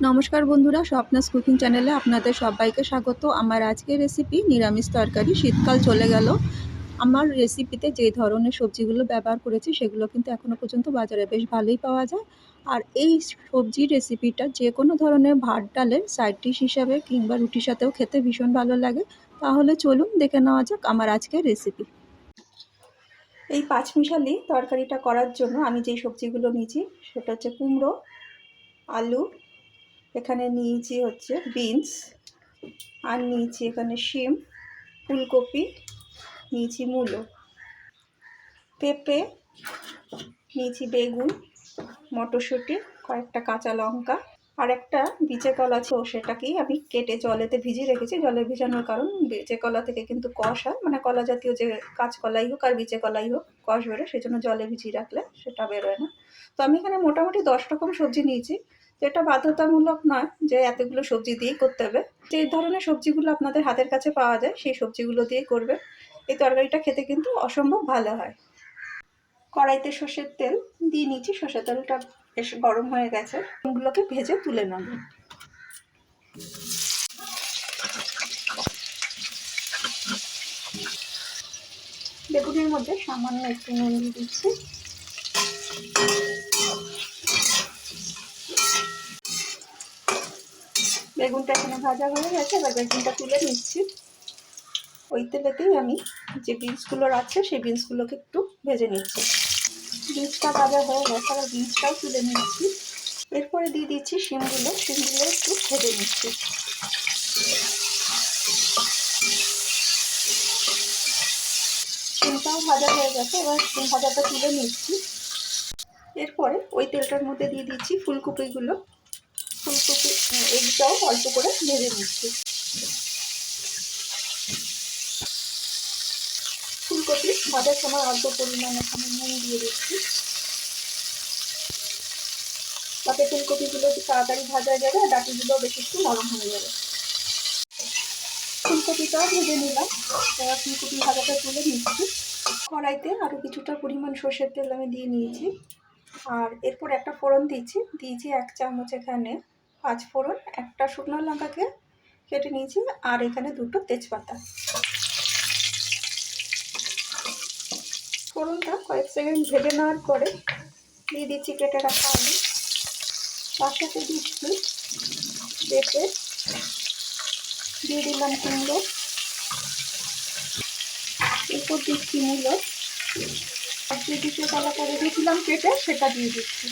নমস্কার বন্ধুরা, স্বপ্নাস কুকিং চ্যানেলে আপনাদের সবাইকে স্বাগত। আমার আজকের রেসিপি নিরামিষ তরকারি। শীতকাল চলে গেল, আমার রেসিপিতে যে ধরনের সবজিগুলো ব্যবহার করেছি সেগুলো কিন্তু এখনও পর্যন্ত বাজারে বেশ ভালোই পাওয়া যায়। আর এই সবজির রেসিপিটা যে কোনো ধরনের ভাত ডালের সাইড ডিশ হিসাবে কিংবা রুটির সাথেও খেতে ভীষণ ভালো লাগে। তাহলে চলুন দেখে নেওয়া যাক আমার আজকের রেসিপি। এই পাঁচমিশালি তরকারিটা করার জন্য আমি যেই সবজিগুলো নিয়েছি সেটা হচ্ছে কুমড়ো, আলু, এখানে নিয়েছি হচ্ছে বিনস, আর নিয়েছি এখানে শিম, ফুলকপি, নিয়েছি মূলো, পেঁপে নিয়েছি, বেগুন, মটরশুঁটি, কয়েকটা কাঁচা লঙ্কা, আর একটা বিচে কলা ছিল, সেটাকেই আমি কেটে জলেতে ভিজিয়ে রেখেছি। জলে ভিজানোর কারণ বিচে কলা থেকে কিন্তু কষ হয়, মানে কলা জাতীয় যে কাঁচকলাই হোক আর বিচে কলাই হোক কষ বেরোয়, সেই জন্য জলে ভিজিয়ে রাখলে সেটা বেরোয় না। তো আমি এখানে মোটামুটি 10 রকম সবজি নিয়েছি। যেটা বাধ্যতামূলক নয় যে এতগুলো সবজি দিয়েই করতে হবে। যে ধরনের সবজিগুলো আপনাদের হাতের কাছে পাওয়া যায় সেই সবজিগুলো দিয়েই করবে। এই তরকারিটা খেতে কিন্তু অসম্ভব ভালো হয়। কড়াইতে সর্ষের তেল দিয়ে নিচ্ছি। সর্ষের তেলটা বেশ গরম হয়ে গেছে, ওগুলোকে ভেজে তুলে নেব। বেগুনের মধ্যে সামান্য একটু নুন দিয়ে দিচ্ছি। বেগুনটা এখানে ভাজা হয়ে গেছে, এবার বেগুনটা তুলে নিচ্ছি। ওই তেলেতেই আমি যে বিনসগুলো আছে সেই বিনসগুলোকে একটু ভেজে নিচ্ছি। বিনসটা ভাজা হয়ে গেছে, আবার বিনসটাও তুলে নিচ্ছি। এরপরে দিয়ে দিচ্ছি শিমগুলো একটু ভেজে নিচ্ছি। শিমটাও ভাজা হয়ে গেছে, এবার শিম ভাজাটা তুলে নিচ্ছি। এরপরে ওই তেলটার মধ্যে দিয়ে দিচ্ছি ফুলকপিগুলো। ফুলকপি এগুলোও অল্প করে ভেজে নিচ্ছি। ফুলকপি ভাজার সময় অল্প পরিমাণে এখানে নুন দিয়ে দিচ্ছি, তাতে ফুলকপিগুলো তাড়াতাড়ি ভাজা যাবে আর ডাটিগুলো বেশ একটু নরম হয়ে যাবে। ফুলকপিটাও ভেজে নিলাম, এবার ফুলকপি ভাজাটা তুলে নিচ্ছি। কড়াইতে আরও কিছুটা পরিমাণ সর্ষের তেল আমি দিয়ে নিয়েছি। আর এরপর একটা ফোড়ন দিয়েছি 1 চামচ এখানে 5 ফোড়ন, একটা শুকনো লঙ্কাকে কেটে নিয়েছি, আর এখানে 2টো তেজপাতা। ফোড়নটা কয়েক সেকেন্ড ভেজে নেওয়ার পরে দিয়ে দিচ্ছি কেটে রাখা আলু, তার সাথে দিচ্ছি পেঁপে, দিয়ে দিলাম কুমড়ো, এরপর দিচ্ছি মূলো, আর যে দিতে কলা করে দিয়েছিলাম কেটে সেটা দিয়ে দিচ্ছি।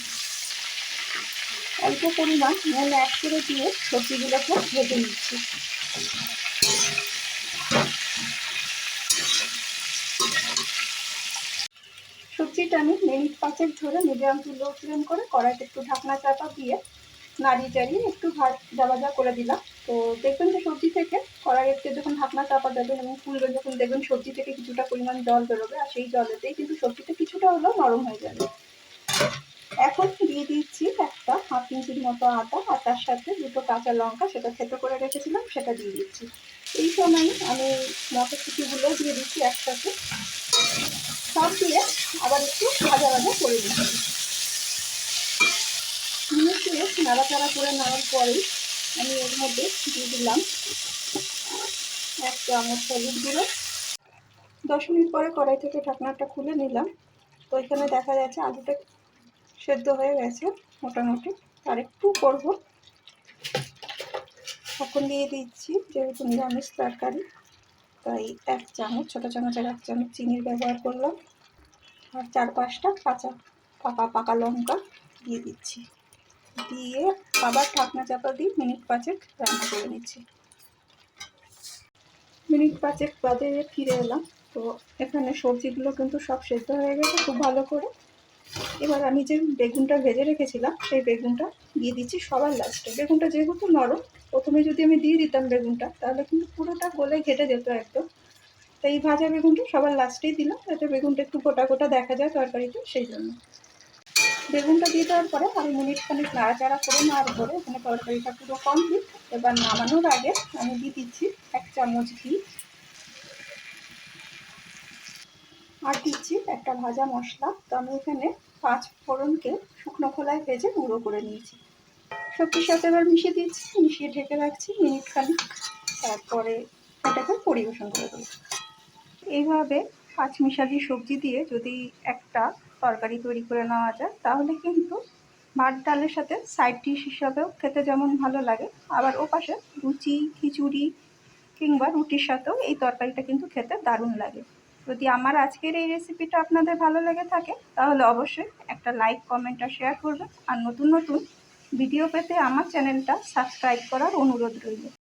অল্প পরিমাণ নুন অ্যাড করে দিয়ে সবজিগুলোকে ভেজে নিচ্ছি। সবজিটা আমি মিনিট 5 ধরে মিডিয়াম টু লো ফ্লেম করে কড়াইতে একটু ঢাকনা চাপা দিয়ে নাড়িয়ে চাড়িয়ে একটু ভাজা করে দিলাম। তো দেখবেন যে সবজি থেকে কড়াইতে যখন ঢাকনা চাপা দেবেন এবং ফুলবে, যখন দেখবেন সবজি থেকে কিছুটা পরিমাণ জল বেরোবে, আর সেই জলেতেই কিন্তু সবজিটা কিছুটা হলেও নরম হয়ে যাবে। এখন দিয়ে দিচ্ছি একটা 1/2 ইঞ্চির মতো আদা, আর তার সাথে 2টো কাঁচা লঙ্কা, সেটা থেতো করে রেখেছিলাম, সেটা দিয়ে দিচ্ছি। এই সময় আমি মটরশুঁটিগুলো দিয়ে দিচ্ছি একসাথে, সব দিয়ে আবার একটু ভাজা করে দিচ্ছি। মিনিট নাড়াচাড়া করে নেওয়ার পরেই আমি এর মধ্যে দিয়ে দিলাম 1 চামচ হলুদ গুঁড়ো। 10 মিনিট পরে কড়াই থেকে ঢাকনাটা খুলে নিলাম। তো এখানে দেখা যাচ্ছে আলুটা সেদ্ধ হয়ে গেছে মোটামুটি, আর একটু করবো। এখন দিয়ে দিচ্ছি, যেহেতু নিরামিষ তরকারি তাই 1 চামচ, ছোটো চামচের 1 চামচ চিনির ব্যবহার করলাম, আর 4-5টা পাকা লঙ্কা দিয়ে দিচ্ছি। দিয়ে আবার ঢাকনা চাপা দিয়ে মিনিট 5 রান্না করে নিচ্ছি। মিনিট 5 বাদে ফিরে এলাম। তো এখানে সবজিগুলো কিন্তু সব সেদ্ধ হয়ে গেছে খুব ভালো করে। এবার আমি যে বেগুনটা ভেজে রেখেছিলাম সেই বেগুনটা দিয়ে দিচ্ছি সবার লাস্টে। বেগুনটা যেহেতু নরম, প্রথমে যদি আমি দিয়ে দিতাম বেগুনটা তাহলে কিন্তু পুরোটা গলে ঘেটে যেত একদম। তাই এই ভাজা বেগুনটা সবার লাস্টেই দিলাম, যাতে বেগুনটা একটু গোটা গোটা দেখা যায় তরকারিতে, সেই জন্য। বেগুনটা দিয়ে দেওয়ার পরে আমি মিনিট খানিক নাড়াচাড়া করে নেওয়ার পরে এখানে তরকারিটা পুরো কমপ্লিট। এবার নামানোর আগে আমি দিয়ে দিচ্ছি 1 চামচ ঘি, আর দিচ্ছি একটা ভাজা মশলা। তো আমি এখানে 5 ফোড়নকে শুকনো খোলায় ভেজে গুঁড়ো করে নিয়েছি। সবজির সাথে এবার মিশিয়ে দিচ্ছি, মিশিয়ে ঢেকে রাখছি মিনিট খানিক, তারপরে এটাকে পরিবেশন করে দেবো। এইভাবে পাঁচমিশালি সবজি দিয়ে যদি একটা তরকারি তৈরি করে নেওয়া যায় তাহলে কিন্তু ভাত ডালের সাথে সাইড ডিশ হিসাবেও খেতে যেমন ভালো লাগে, আবার ওপাশে লুচি, খিচুড়ি কিংবা রুটির সাথেও এই তরকারিটা কিন্তু খেতে দারুণ লাগে। যদি আমার আজকের এই রেসিপিটা আপনাদের ভালো লেগে থাকে তাহলে অবশ্যই একটা লাইক, কমেন্ট আর শেয়ার করবেন। আর নতুন নতুন ভিডিও পেতে আমার চ্যানেলটা সাবস্ক্রাইব করার অনুরোধ রইল।